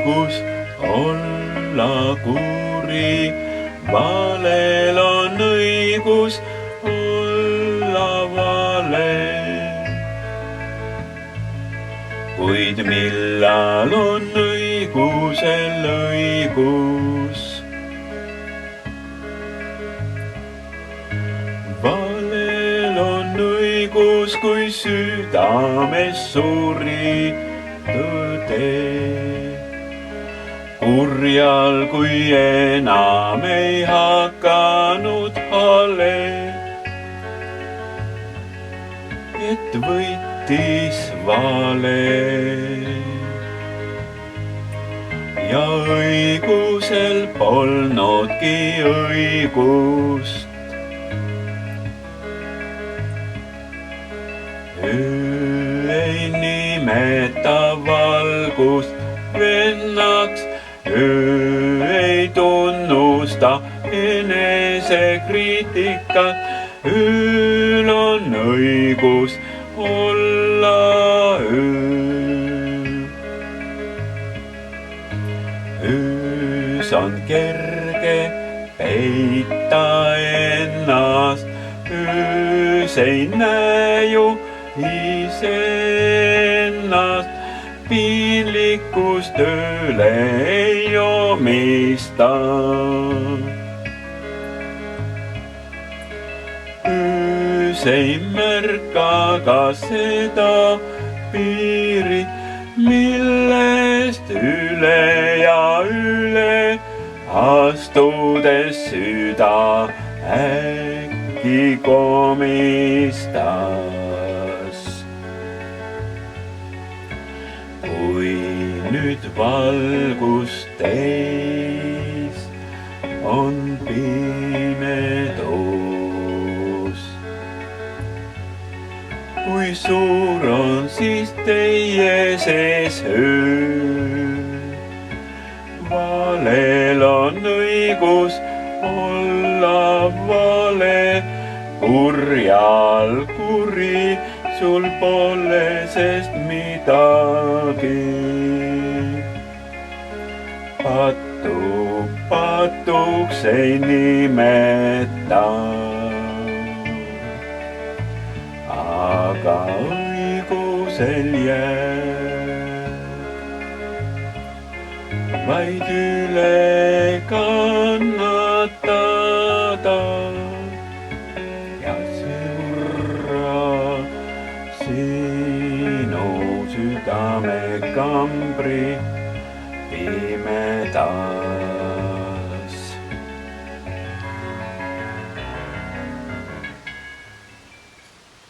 õigus olla kuri, valel on õigus olla vale. Kuid millal on õigusel õigus? Valel on õigus, kui südames suri tõde. Kurjal, kui enam ei hakanud hale, et võitis vale. Ja õigusel polnudki õigust. Öö ei nimeta valgust vennaks, öö ei tunnusta enesekriitikat, ööl on õigus olla öö. Öös on kerge peita ennast, öös ei näe ju iseennast, piinlikkust tööle ei omista. Öös ei märka ka seda piiri, millest üle ja üle astudes süda äkki komistas. Kui nüüd valgust teis on pimedus, kui suur on siis teie sees öö. Valel on õigus olla vale, kurjal kuri, sul pole sest midagi. Pattu patuks ei nimeta, aga õigusel jääb vaid üle kannatada ja surra sinu südame kambri pimeda.